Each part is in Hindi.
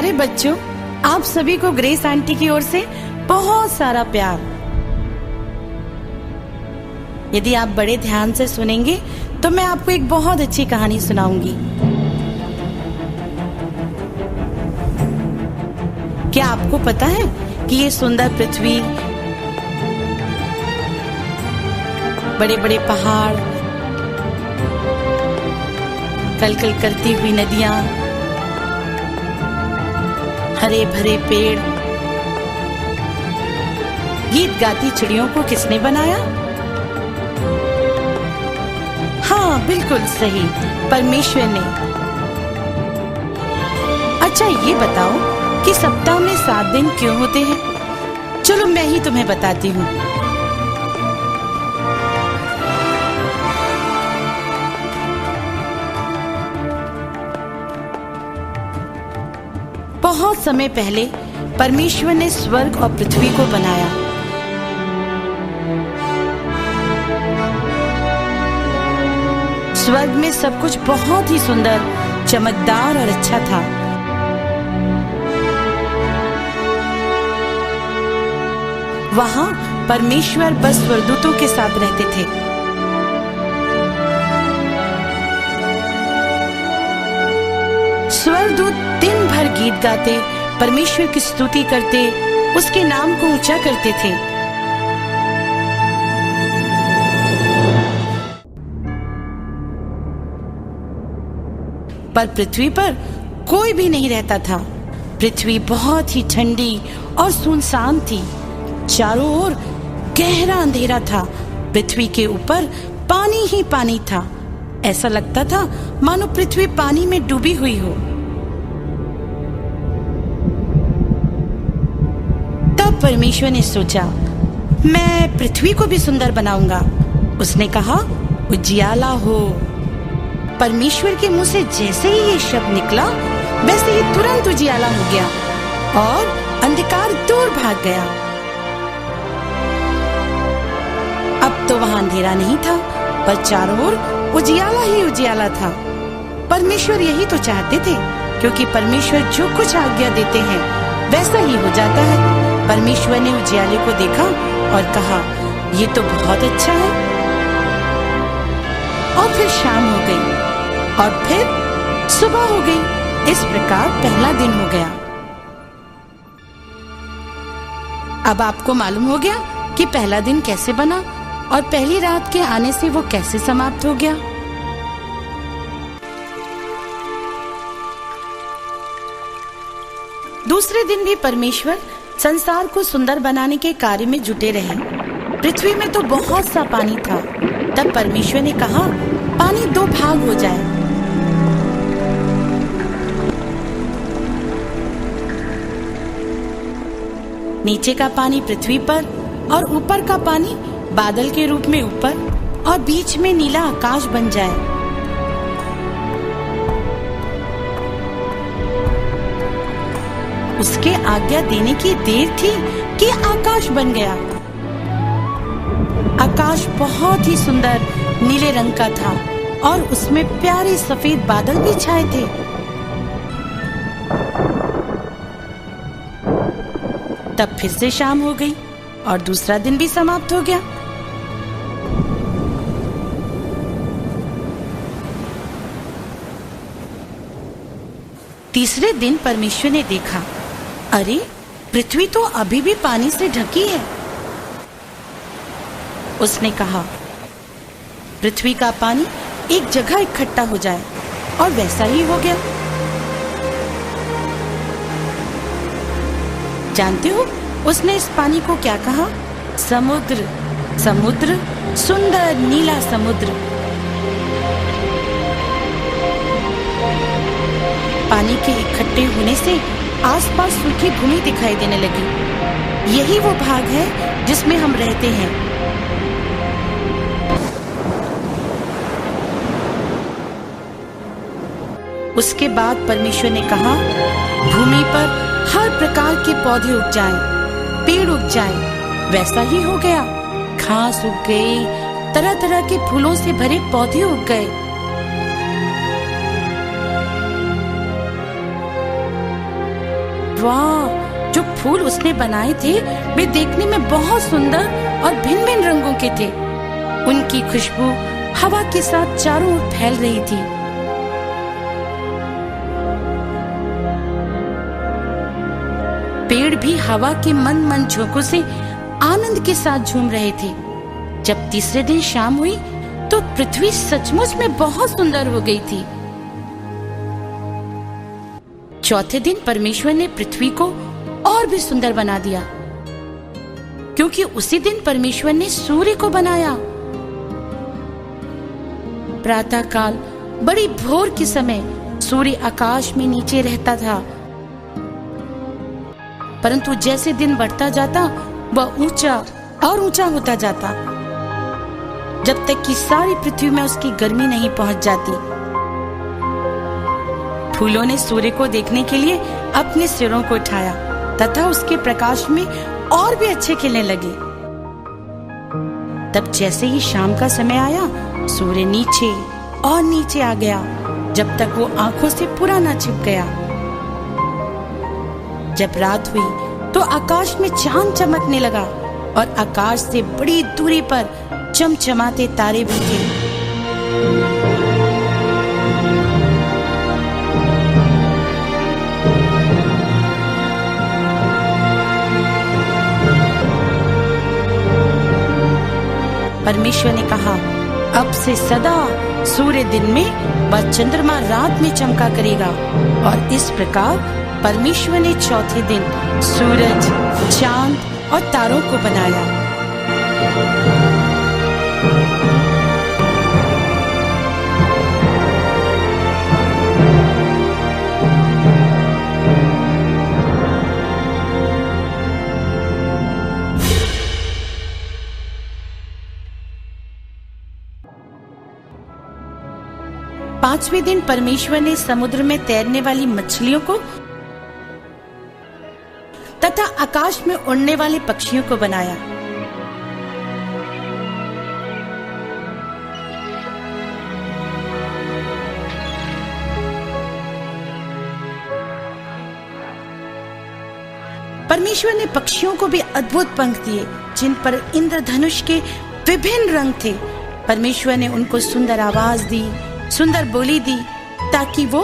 प्यारे बच्चों, आप सभी को ग्रेस आंटी की ओर से बहुत सारा प्यार। यदि आप बड़े ध्यान से सुनेंगे तो मैं आपको एक बहुत अच्छी कहानी सुनाऊंगी। क्या आपको पता है कि ये सुंदर पृथ्वी, बड़े बड़े पहाड़, कलकल करती हुई नदियां, हरे भरे पेड़, गीत गाती चिड़ियों को किसने बनाया? हाँ, बिल्कुल सही, परमेश्वर ने। अच्छा, ये बताओ कि सप्ताह में 7 दिन क्यों होते हैं? चलो मैं ही तुम्हें बताती हूँ। बहुत समय पहले परमेश्वर ने स्वर्ग और पृथ्वी को बनाया। स्वर्ग में सब कुछ बहुत ही सुंदर, चमकदार और अच्छा था। वहां परमेश्वर बस स्वर्गदूतों के साथ रहते थे। स्वर्गदूत दिन भर गीत गाते, परमेश्वर की स्तुति करते, उसके नाम को ऊंचा करते थे। पर पृथ्वी पर कोई भी नहीं रहता था। पृथ्वी बहुत ही ठंडी और सुनसान थी। चारों ओर गहरा अंधेरा था। पृथ्वी के ऊपर पानी ही पानी था। ऐसा लगता था मानो पृथ्वी पानी में डूबी हुई हो। तब परमेश्वर ने सोचा, मैं पृथ्वी को भी सुंदर बनाऊंगा। उसने कहा, उजियाला हो। परमेश्वर के मुंह से जैसे ही ये शब्द निकला, वैसे ही तुरंत उजियाला हो गया और अंधकार दूर भाग गया। अब तो वहां अंधेरा नहीं था, पर चारों ओर उजियाला ही उजियाला था। परमेश्वर यही तो चाहते थे, क्योंकि परमेश्वर जो कुछ आज्ञा देते हैं वैसा ही हो जाता है। परमेश्वर ने उजियाले को देखा और कहा, ये तो बहुत अच्छा है। और फिर शाम हो गई और फिर सुबह हो गई। इस प्रकार पहला दिन हो गया। अब आपको मालूम हो गया कि पहला दिन कैसे बना और पहली रात के आने से वो कैसे समाप्त हो गया। दूसरे दिन भी परमेश्वर संसार को सुंदर बनाने के कार्य में जुटे रहे। पृथ्वी में तो बहुत सा पानी था। तब परमेश्वर ने कहा, पानी 2 भाग हो जाए। नीचे का पानी पृथ्वी पर और ऊपर का पानी बादल के रूप में ऊपर, और बीच में नीला आकाश बन जाए। उसके आज्ञा देने की देर थी कि आकाश बन गया। आकाश बहुत ही सुंदर नीले रंग का था और उसमें प्यारे सफेद बादल भी छाए थे। तब फिर से शाम हो गई और दूसरा दिन भी समाप्त हो गया। तीसरे दिन परमेश्वर ने देखा, अरे पृथ्वी तो अभी भी पानी से ढकी है। उसने कहा, पृथ्वी का पानी एक जगह इकट्ठा हो जाए, और वैसा ही हो गया। जानते हो उसने इस पानी को क्या कहा? समुद्र। समुद्र, सुंदर नीला समुद्र। पानी के इकट्ठे होने से आसपास सूखी भूमि दिखाई देने लगी। यही वो भाग है जिसमें हम रहते हैं। उसके बाद परमेश्वर ने कहा, भूमि पर हर प्रकार के पौधे उग जाएं, पेड़ उग जाएं। वैसा ही हो गया। घास उग गई, तरह तरह के फूलों से भरे पौधे उग गए। वाह, जो फूल उसने बनाए थे वे देखने में बहुत सुंदर और भिन्न भिन्न रंगों के थे। उनकी खुशबू हवा के साथ चारों ओर फैल रही थी। पेड़ भी हवा के मंद मंद झोंकों से आनंद के साथ झूम रहे थे। जब तीसरे दिन शाम हुई तो पृथ्वी सचमुच में बहुत सुंदर हो गई थी। चौथे दिन परमेश्वर ने पृथ्वी को और भी सुंदर बना दिया, क्योंकि उसी दिन परमेश्वर ने सूर्य को बनाया। प्रातः काल बड़ी भोर के समय सूर्य आकाश में नीचे रहता था, परंतु जैसे दिन बढ़ता जाता वह ऊंचा और ऊंचा होता जाता, जब तक कि सारी पृथ्वी में उसकी गर्मी नहीं पहुंच जाती। फूलों ने सूर्य को देखने के लिए अपने सिरों को उठाया तथा उसके प्रकाश में और भी अच्छे खिलने लगे। तब जैसे ही शाम का समय आया, सूर्य नीचे और नीचे आ गया, जब तक वो आंखों से पूरा न छिप गया। जब रात हुई तो आकाश में चांद चमकने लगा और आकाश से बड़ी दूरी पर चमचमाते तारे भी थे। परमेश्वर ने कहा, अब से सदा सूर्य दिन में व चंद्रमा रात में चमका करेगा। और इस प्रकार परमेश्वर ने चौथे दिन सूरज, चांद और तारों को बनाया। पांचवें दिन परमेश्वर ने समुद्र में तैरने वाली मछलियों को तथा आकाश में उड़ने वाले पक्षियों को बनाया। परमेश्वर ने पक्षियों को भी अद्भुत पंख दिए, जिन पर इंद्रधनुष के विभिन्न रंग थे। परमेश्वर ने उनको सुंदर आवाज दी, सुंदर बोली दी, ताकि वो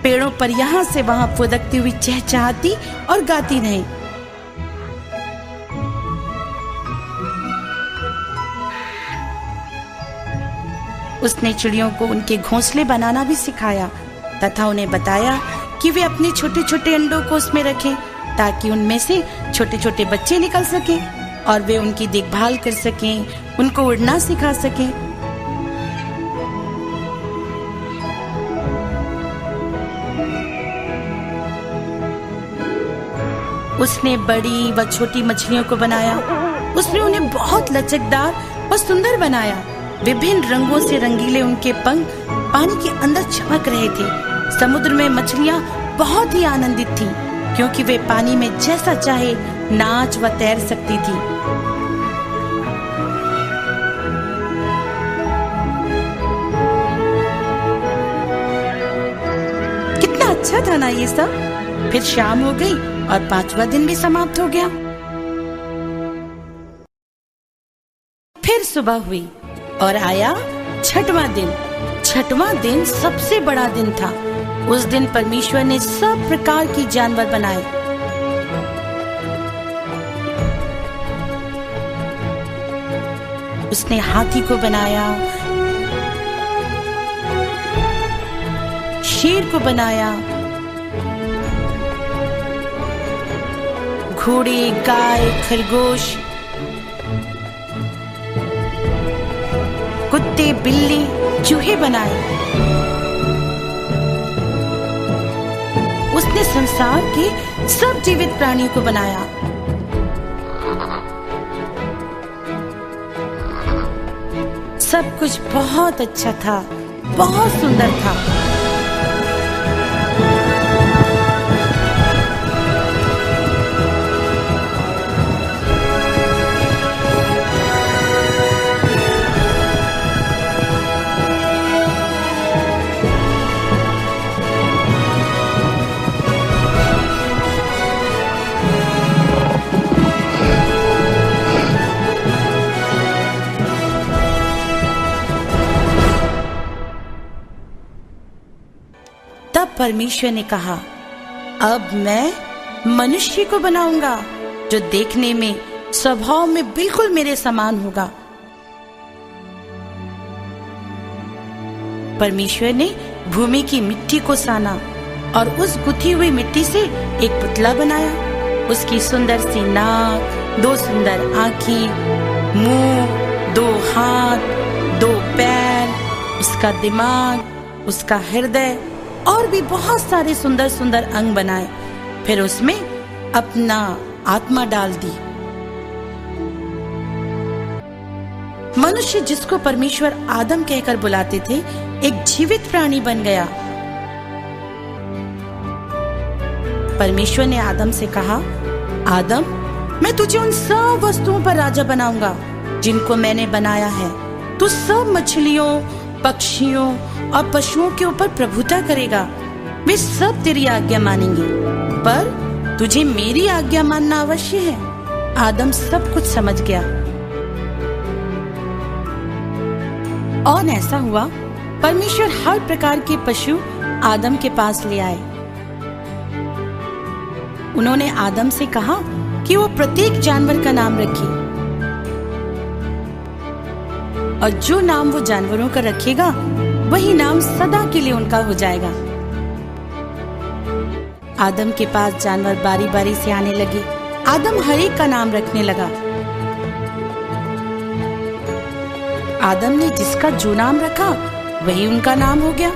पेड़ों पर यहाँ से वहां फुदकती हुई चहचहाती और गाती रहें। उसने चिड़ियों को उनके घोंसले बनाना भी सिखाया तथा उन्हें बताया कि वे अपने छोटे छोटे अंडों को उसमें रखें, ताकि उनमें से छोटे छोटे बच्चे निकल सकें और वे उनकी देखभाल कर सकें, उनको उड़ना सिखा सकें। उसने बड़ी व छोटी मछलियों को बनाया। उसने उन्हें बहुत लचकदार और सुंदर बनाया। विभिन्न रंगों से रंगीले उनके पंख पानी के अंदर चमक रहे थे। समुद्र में मछलियां बहुत ही आनंदित थीं, क्योंकि वे पानी में जैसा चाहे नाच व तैर सकती थी। कितना अच्छा था ना ये सब। फिर शाम हो गई और पांचवा दिन भी समाप्त हो गया। फिर सुबह हुई और आया छठवां दिन। छठवां दिन सबसे बड़ा दिन था। उस दिन परमेश्वर ने सब प्रकार की जानवर बनाए। उसने हाथी को बनाया, शेर को बनाया, घोड़े, गाय, खरगोश, कुत्ते, बिल्ली, चूहे बनाए। उसने संसार के सब जीवित प्राणियों को बनाया। सब कुछ बहुत अच्छा था, बहुत सुंदर था। परमेश्वर ने कहा, अब मैं मनुष्य को बनाऊंगा जो देखने में, स्वभाव में बिल्कुल मेरे समान होगा। परमेश्वर ने भूमि की मिट्टी को साना और उस गुथी हुई मिट्टी से एक पुतला बनाया। उसकी सुंदर सी नाक, 2 सुंदर आँखें, मुंह, 2 हाथ, 2 पैर, उसका दिमाग, उसका हृदय और भी बहुत सारे सुंदर सुंदर अंग बनाए। फिर उसमें अपना आत्मा डाल दी। मनुष्य, जिसको परमेश्वर आदम कहकर बुलाते थे, एक जीवित प्राणी बन गया। परमेश्वर ने आदम से कहा, आदम, मैं तुझे उन सब वस्तुओं पर राजा बनाऊंगा जिनको मैंने बनाया है। तू सब मछलियों, पक्षियों और पशुओं के ऊपर प्रभुता करेगा। वे सब तेरी आज्ञा मानेंगे, पर तुझे मेरी आज्ञा मानना अवश्य है। आदम सब कुछ समझ गया। और ऐसा हुआ, परमेश्वर हर प्रकार के पशु आदम के पास ले आए। उन्होंने आदम से कहा कि वो प्रत्येक जानवर का नाम रखे, और जो नाम वो जानवरों का रखेगा वही नाम सदा के लिए उनका हो जाएगा। आदम के पास जानवर बारी बारी से आने लगे। आदम हर एक का नाम रखने लगा। आदम ने जिसका जो नाम रखा वही उनका नाम हो गया।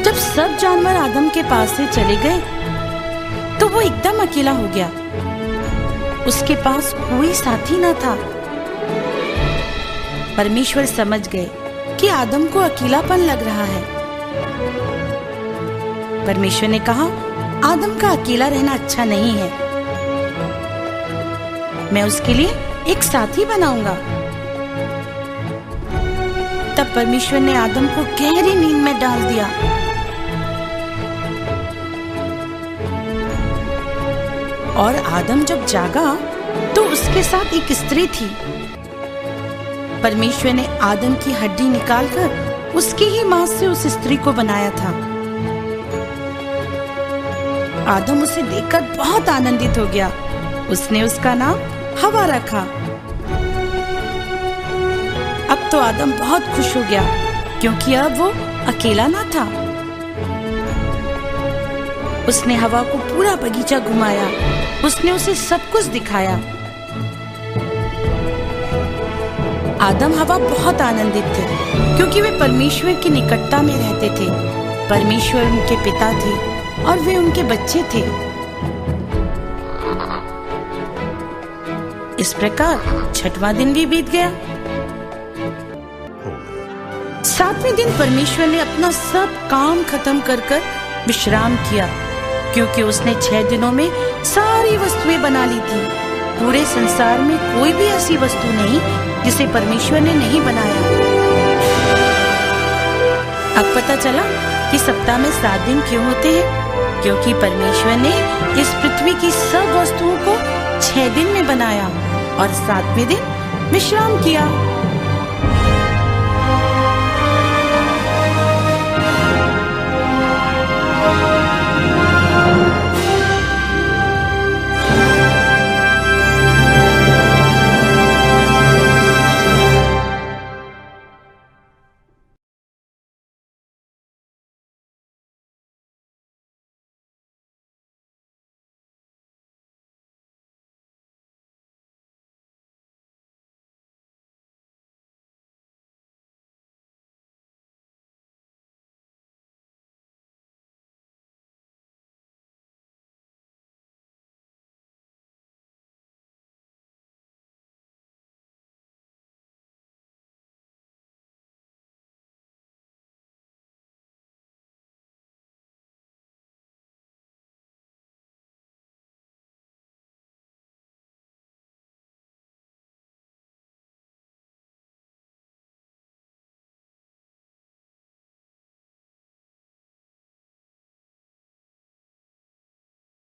जब सब जानवर आदम के पास से चले गए तो वो एकदम अकेला हो गया। उसके पास कोई साथी न था। परमेश्वर समझ गए कि आदम को अकेलापन लग रहा है। परमेश्वर ने कहा, आदम का अकेला रहना अच्छा नहीं है। मैं उसके लिए एक साथी बनाऊंगा। तब परमेश्वर ने आदम को गहरी नींद में डाल दिया। और आदम जब जागा तो उसके साथ एक स्त्री थी। परमेश्वर ने आदम की हड्डी निकालकर उसकी ही मांस से उस स्त्री को बनाया था। आदम उसे देखकर बहुत आनंदित हो गया। उसने उसका नाम हवा रखा। अब तो आदम बहुत खुश हो गया, क्योंकि अब वो अकेला ना था। उसने हवा को पूरा बगीचा घुमाया। उसने उसे सब कुछ दिखाया। आदम हवा बहुत आनंदित थे, क्योंकि वे परमेश्वर की निकटता में रहते थे। परमेश्वर उनके पिता थे और वे उनके बच्चे थे। इस प्रकार 6वां दिन भी बीत गया। 7वें दिन परमेश्वर ने अपना सब काम खत्म कर विश्राम किया, क्योंकि उसने 6 दिनों में सारी वस्तुएं बना ली थी। पूरे संसार में कोई भी ऐसी वस्तु नहीं जिसे परमेश्वर ने नहीं बनाया। अब पता चला कि सप्ताह में 7 दिन क्यों होते हैं, क्योंकि परमेश्वर ने इस पृथ्वी की सब वस्तुओं को 6 दिन में बनाया और 7वें दिन विश्राम किया।